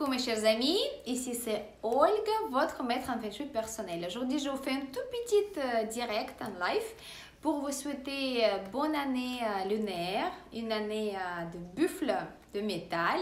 Coucou mes chers amis, ici c'est Olga, votre maître en feng shui personnel. Aujourd'hui je vous fais un tout petit direct en live pour vous souhaiter bonne année lunaire, une année de buffle de métal.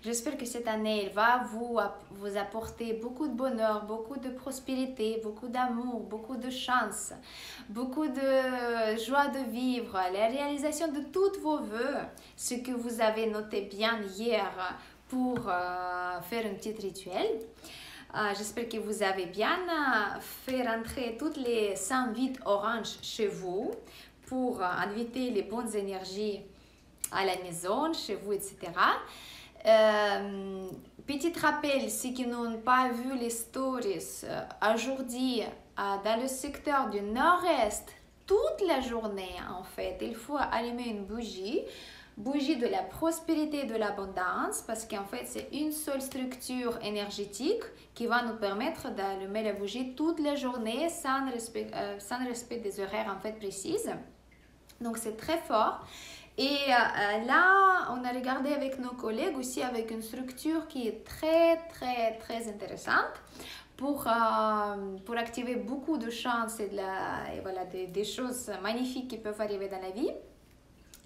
J'espère que cette année elle va vous apporter beaucoup de bonheur, beaucoup de prospérité, beaucoup d'amour, beaucoup de chance, beaucoup de joie de vivre, la réalisation de tous vos vœux, ce que vous avez noté bien hier pour faire un petit rituel. J'espère que vous avez bien fait rentrer toutes les 100 vides oranges chez vous pour inviter les bonnes énergies à la maison, chez vous, etc. Petit rappel, ceux qui n'ont pas vu les stories, aujourd'hui, dans le secteur du nord-est, toute la journée, en fait, il faut allumer une bougie de la prospérité et de l'abondance, parce qu'en fait c'est une seule structure énergétique qui va nous permettre d'allumer la bougie toute la journée sans respect des horaires en fait précises. Donc c'est très fort. Et là on a regardé avec nos collègues aussi avec une structure qui est très intéressante pour activer beaucoup de chances et voilà, des choses magnifiques qui peuvent arriver dans la vie.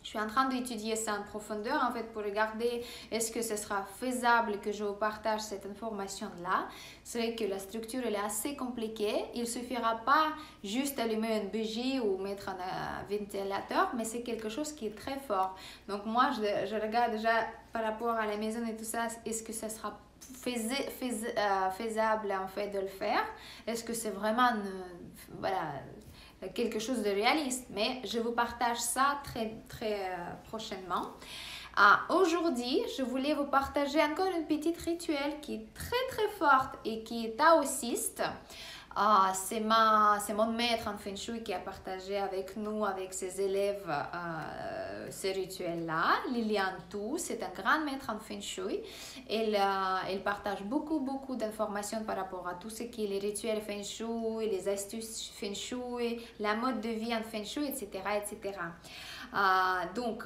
Je suis en train d'étudier ça en profondeur en fait pour regarder est-ce que ce sera faisable que je vous partage cette information-là. C'est vrai que la structure elle est assez compliquée. Il ne suffira pas juste allumer une bougie ou mettre un ventilateur, mais c'est quelque chose qui est très fort. Donc moi je regarde déjà par rapport à la maison et tout ça, est-ce que ça sera faisable en fait de le faire? Est-ce que c'est vraiment voilà, quelque chose de réaliste, mais je vous partage ça très prochainement. Aujourd'hui, je voulais vous partager encore une petite rituel qui est très forte et qui est taoïste. C'est mon maître en Feng Shui qui a partagé avec nous, avec ses élèves, ce rituel-là. Liliane Tu, c'est un grand maître en Feng Shui. Elle partage beaucoup d'informations par rapport à tout ce qui est les rituels Feng Shui, les astuces Feng Shui, la mode de vie en Feng Shui, etc. Donc,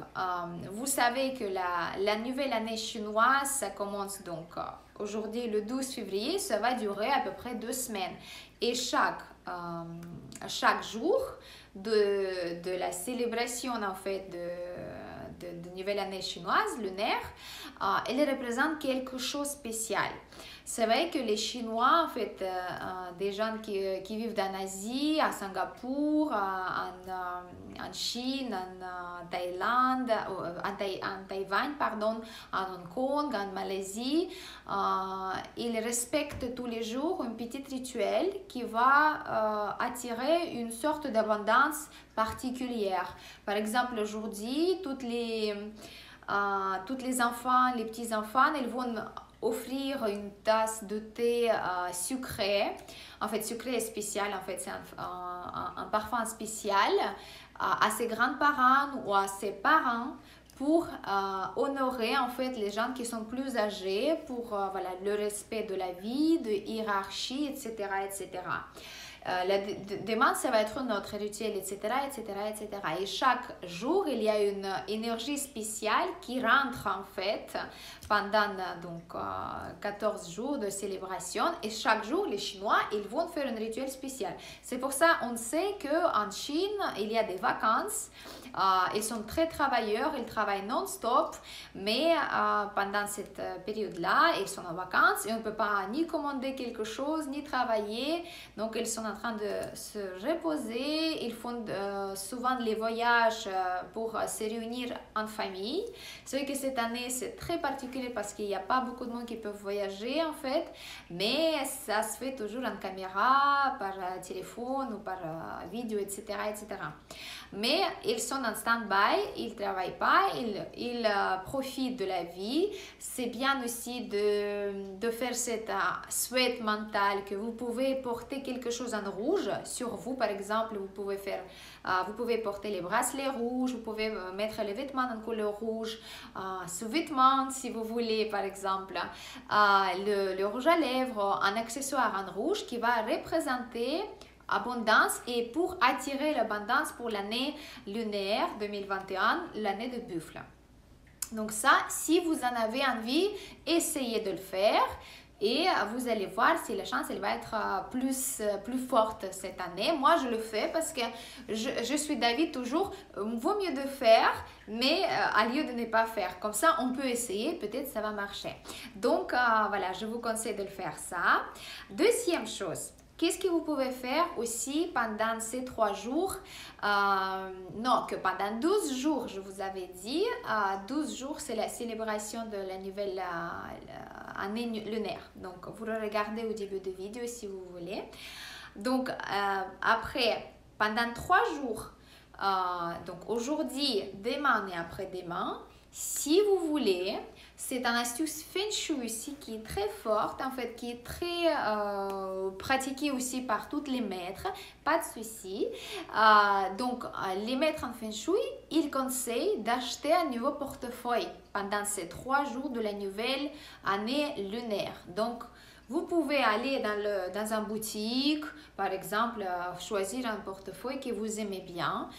vous savez que la nouvelle année chinoise, ça commence donc aujourd'hui le 12 février, ça va durer à peu près 2 semaines. Et chaque jour de la célébration en fait de nouvelle année chinoise, lunaire, elle représente quelque chose de spécial. C'est vrai que les Chinois, en fait, des gens qui vivent en Asie, à Singapour, en Chine, en Thaïlande, en Taïwan, pardon, en Hong Kong, en Malaisie, ils respectent tous les jours un petit rituel qui va attirer une sorte d'abondance particulière. Par exemple, aujourd'hui, tous les enfants, les petits-enfants, ils vont offrir une tasse de thé sucré. En fait, sucré est spécial, en fait, c'est un parfum spécial à ses grands-parents ou à ses parents pour honorer en fait les gens qui sont plus âgés, pour voilà, le respect de la vie, de hiérarchie, etc. Demain, ça va être notre rituel, etc. Et chaque jour, il y a une énergie spéciale qui rentre en fait pendant donc 14 jours de célébration. Et chaque jour, les Chinois, ils vont faire un rituel spécial. C'est pour ça on sait qu'en Chine, il y a des vacances. Ils sont très travailleurs, ils travaillent non-stop, mais pendant cette période-là, ils sont en vacances et on ne peut pas ni commander quelque chose, ni travailler. Donc, ils sont en train de se reposer. Ils font souvent les voyages pour se réunir en famille. C'est vrai que cette année, c'est très particulier parce qu'il n'y a pas beaucoup de monde qui peuvent voyager en fait, mais ça se fait toujours en caméra, par téléphone ou par vidéo, etc. Mais ils sont en stand-by, ils ne travaillent pas, ils profitent de la vie. C'est bien aussi de faire cette souhait mentale que vous pouvez porter quelque chose en rouge sur vous. Par exemple, vous pouvez porter les bracelets rouges, vous pouvez mettre les vêtements en couleur rouge, sous-vêtements si vous voulez, par exemple, le rouge à lèvres, un accessoire en rouge qui va représenter abondance et pour attirer l'abondance pour l'année lunaire 2021, l'année de buffle. Donc ça, si vous en avez envie, essayez de le faire. Et vous allez voir si la chance elle va être plus forte cette année. Moi, je le fais parce que je suis d'avis toujours, vaut mieux de faire, mais à lieu de ne pas faire. Comme ça, on peut essayer, peut-être ça va marcher. Donc, voilà, je vous conseille de le faire ça. Deuxième chose. Qu'est-ce que vous pouvez faire aussi pendant ces 3 jours? Non, que pendant 12 jours, je vous avais dit. 12 jours, c'est la célébration de la nouvelle année lunaire. Donc, vous le regardez au début de vidéo si vous voulez. Donc, après, pendant 3 jours, donc aujourd'hui, demain et après-demain, si vous voulez, c'est une astuce Feng Shui aussi qui est très forte, en fait, qui est très pratiquée aussi par tous les maîtres, pas de souci. Donc, les maîtres en Feng Shui, ils conseillent d'acheter un nouveau portefeuille pendant ces 3 jours de la nouvelle année lunaire. Donc, vous pouvez aller dans une boutique, par exemple, choisir un portefeuille que vous aimez bien.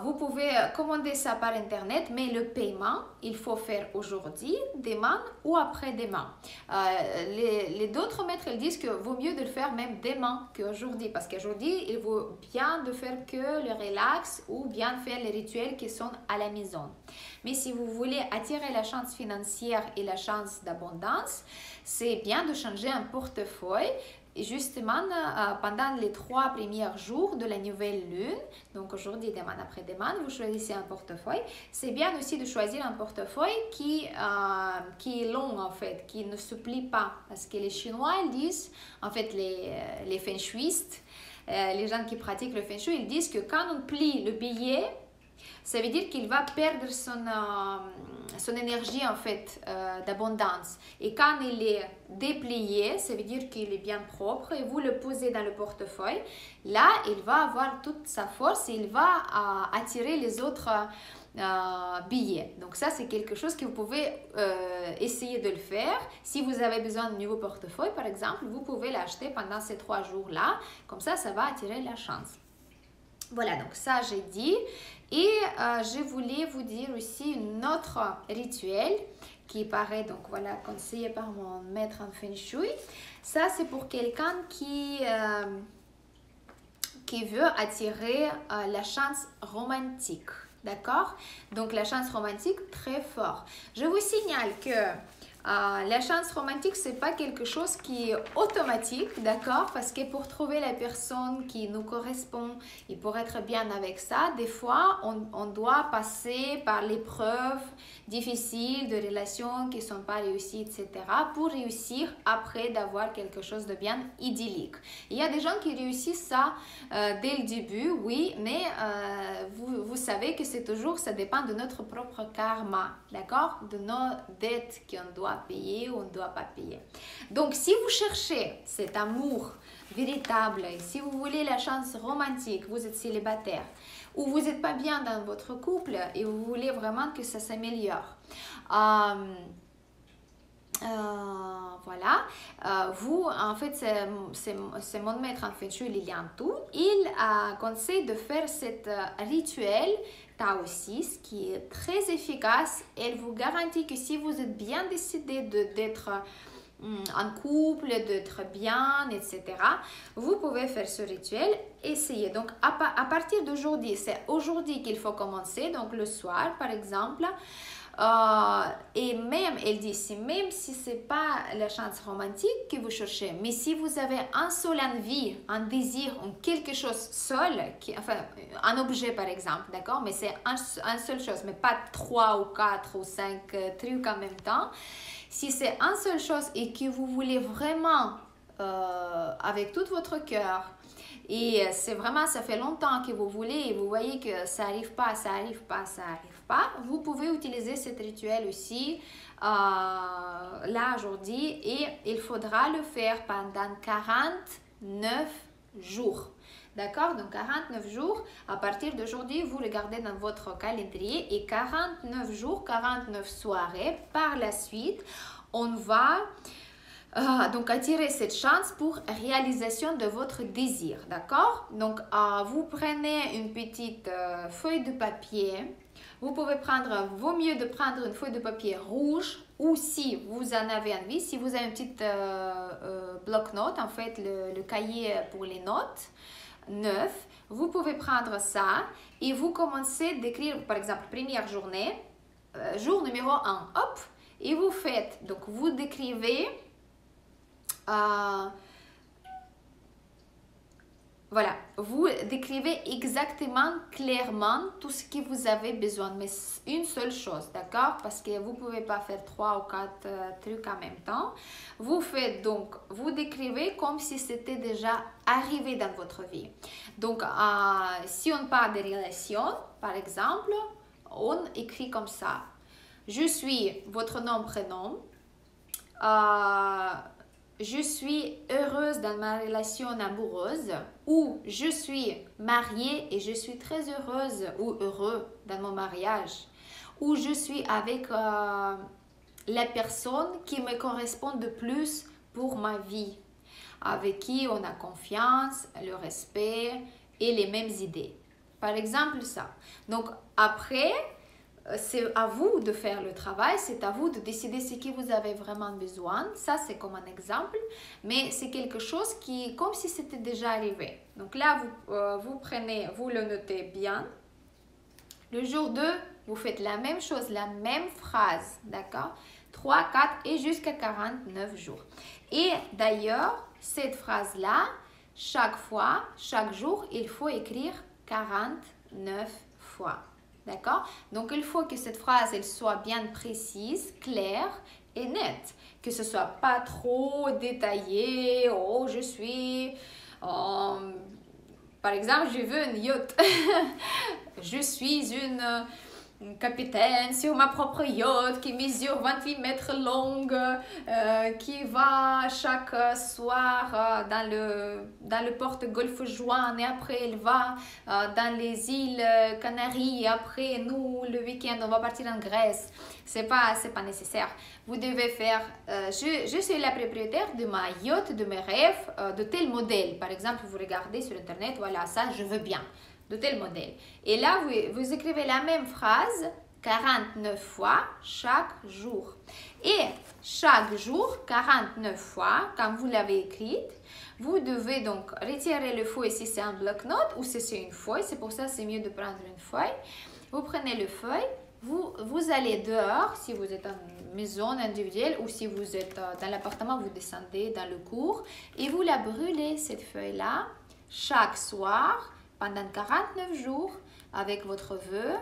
Vous pouvez commander ça par internet, mais le paiement, il faut faire aujourd'hui, demain ou après-demain. Les d'autres maîtres, ils disent que vaut mieux de le faire même demain qu'aujourd'hui, parce qu'aujourd'hui, il vaut bien de faire que le relax ou bien faire les rituels qui sont à la maison. Mais si vous voulez attirer la chance financière et la chance d'abondance, c'est bien de changer un portefeuille. Et justement, pendant les 3 premiers jours de la nouvelle lune, donc aujourd'hui, demain, après-demain, vous choisissez un portefeuille. C'est bien aussi de choisir un portefeuille qui est long, en fait, qui ne se plie pas. Parce que les Chinois, ils disent, en fait, les Feng Shuistes, les gens qui pratiquent le Feng Shui, ils disent que quand on plie le billet, ça veut dire qu'il va perdre son énergie en fait d'abondance. Et quand il est déplié, ça veut dire qu'il est bien propre et vous le posez dans le portefeuille. Là, il va avoir toute sa force et il va attirer les autres billets. Donc ça, c'est quelque chose que vous pouvez essayer de le faire. Si vous avez besoin d'un nouveau portefeuille, par exemple, vous pouvez l'acheter pendant ces 3 jours-là. Comme ça va attirer la chance. Voilà, donc ça, j'ai dit. Et je voulais vous dire aussi un autre rituel qui paraît, donc voilà, conseillé par mon maître en Feng Shui. Ça, c'est pour quelqu'un qui veut attirer la chance romantique. D'accord? Donc, la chance romantique, très fort. Je vous signale que la chance romantique, c'est pas quelque chose qui est automatique, d'accord? Parce que pour trouver la personne qui nous correspond et pour être bien avec ça, des fois, on doit passer par l'épreuve difficile de relations qui sont pas réussies, etc. pour réussir après d'avoir quelque chose de bien idyllique. Il y a des gens qui réussissent ça dès le début, oui, mais vous savez que c'est toujours, ça dépend de notre propre karma, d'accord? De nos dettes qu'on doit payer ou on ne doit pas payer. Donc, si vous cherchez cet amour véritable, et si vous voulez la chance romantique, vous êtes célibataire, ou vous n'êtes pas bien dans votre couple et vous voulez vraiment que ça s'améliore, voilà, vous, en fait, c'est mon maître en Feng Shui, Lilian Tu. Il conseille de faire cet rituel Tao 6 qui est très efficace. Elle vous garantit que si vous êtes bien décidé d'être en couple, d'être bien, etc., vous pouvez faire ce rituel. Essayez. Donc, à partir d'aujourd'hui, c'est aujourd'hui qu'il faut commencer, donc le soir, par exemple. Et même, elle dit, même si ce n'est pas la chance romantique que vous cherchez, mais si vous avez un seul envie, un désir, quelque chose seul, enfin, un objet par exemple, d'accord, mais c'est une seule chose, mais pas 3 ou 4 ou 5 trucs en même temps. Si c'est une seule chose et que vous voulez vraiment, avec tout votre cœur, et c'est vraiment, ça fait longtemps que vous voulez et vous voyez que ça n'arrive pas, ça n'arrive pas, ça n'arrive pas, vous pouvez utiliser cet rituel aussi là aujourd'hui et il faudra le faire pendant 49 jours. D'accord? Donc 49 jours, à partir d'aujourd'hui, vous regardez dans votre calendrier et 49 jours, 49 soirées. Par la suite, on va donc attirer cette chance pour réalisation de votre désir, d'accord? Donc vous prenez une petite feuille de papier, Vous pouvez prendre, vaut mieux de prendre une feuille de papier rouge ou si vous en avez envie, si vous avez une petite bloc-notes, en fait le cahier pour les notes neuf, vous pouvez prendre ça et vous commencez d'écrire par exemple première journée, jour numéro 1, hop, et vous faites, donc vous décrivez voilà, vous décrivez exactement, clairement tout ce que vous avez besoin, mais une seule chose, d'accord? Parce que vous ne pouvez pas faire 3 ou 4 trucs en même temps. Vous faites donc, vous décrivez comme si c'était déjà arrivé dans votre vie. Donc, si on parle de relations, par exemple, on écrit comme ça. Je suis votre nom, prénom. Je suis heureuse dans ma relation amoureuse ou je suis mariée et je suis très heureuse ou heureux dans mon mariage ou je suis avec la personne qui me correspond de plus pour ma vie, avec qui on a confiance, le respect et les mêmes idées. Par exemple, ça. Donc, après, c'est à vous de faire le travail, c'est à vous de décider ce que vous avez vraiment besoin. Ça, c'est comme un exemple, mais c'est quelque chose qui, comme si c'était déjà arrivé. Donc là, vous prenez, vous le notez bien. Le jour 2, vous faites la même chose, la même phrase, d'accord? 3, 4 et jusqu'à 49 jours. Et d'ailleurs, cette phrase-là, chaque fois, chaque jour, il faut écrire 49 fois. D'accord? Donc, il faut que cette phrase, elle soit bien précise, claire et nette. Que ce ne soit pas trop détaillé. Oh, je suis... par exemple, je veux une yacht. Je suis une capitaine sur ma propre yacht qui mesure 28 mètres longue, qui va chaque soir dans le port de Golfe-Juan et après elle va dans les îles Canaries et après nous le week-end on va partir en Grèce. C'est pas nécessaire. Vous devez faire, je suis la propriétaire de ma yacht, de mes rêves, de tel modèle. Par exemple, vous regardez sur internet, voilà, ça je veux bien. De tel modèle. Et là, vous écrivez la même phrase 49 fois chaque jour. Et chaque jour, 49 fois, quand vous l'avez écrite, vous devez donc retirer le feuille si c'est un bloc-notes ou si c'est une feuille. C'est pour ça que c'est mieux de prendre une feuille. Vous prenez le feuille, vous allez dehors si vous êtes en maison individuelle ou si vous êtes dans l'appartement, vous descendez dans le cours et vous la brûlez, cette feuille-là, chaque soir, pendant 49 jours, avec votre vœu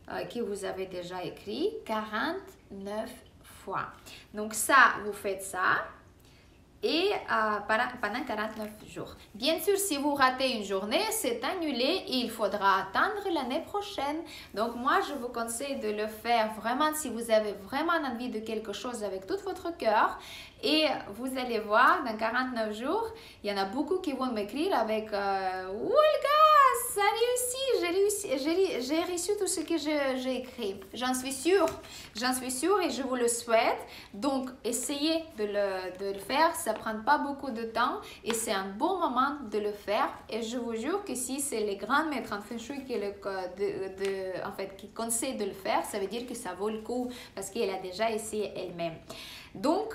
que vous avez déjà écrit 49 fois. Donc ça, vous faites ça et pendant 49 jours. Bien sûr, si vous ratez une journée, c'est annulé et il faudra attendre l'année prochaine. Donc moi, je vous conseille de le faire vraiment si vous avez vraiment envie de quelque chose avec tout votre cœur. Et vous allez voir, dans 49 jours, il y en a beaucoup qui vont m'écrire avec Olga, ça a réussi, j'ai reçu tout ce que j'ai écrit. J'en suis sûre et je vous le souhaite. Donc, essayez de le faire, ça ne prend pas beaucoup de temps et c'est un bon moment de le faire. Et je vous jure que si c'est les grands maîtres en Feng Shui qui conseillent de le faire, ça veut dire que ça vaut le coup parce qu'elle a déjà essayé elle-même. Donc,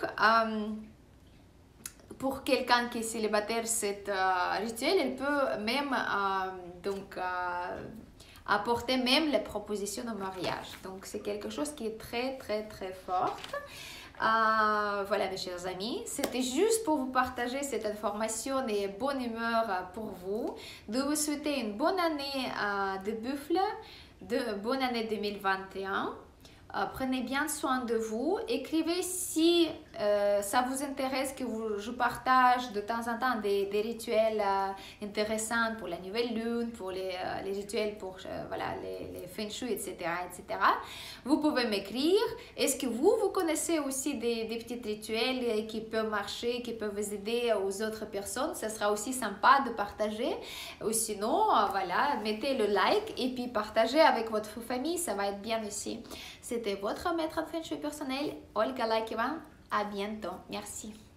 pour quelqu'un qui est célibataire, cet rituel, elle peut même apporter même les propositions de mariage. Donc, c'est quelque chose qui est très, très, très fort. Voilà, mes chers amis, c'était juste pour vous partager cette information et bonne humeur pour vous, de vous souhaiter une bonne année de buffle, bonne année 2021. Prenez bien soin de vous. Écrivez si ça vous intéresse que je partage de temps en temps des rituels intéressants pour la nouvelle lune, pour les rituels pour voilà, les Feng Shui, etc., etc. Vous pouvez m'écrire. Est-ce que vous connaissez aussi des petits rituels qui peuvent marcher, qui peuvent vous aider aux autres personnes? Ça sera aussi sympa de partager. Ou sinon, voilà, mettez le like et puis partagez avec votre famille. Ça va être bien aussi. C'était votre maître de Feng Shui personnel, Olga Lakivan. À bientôt. Merci.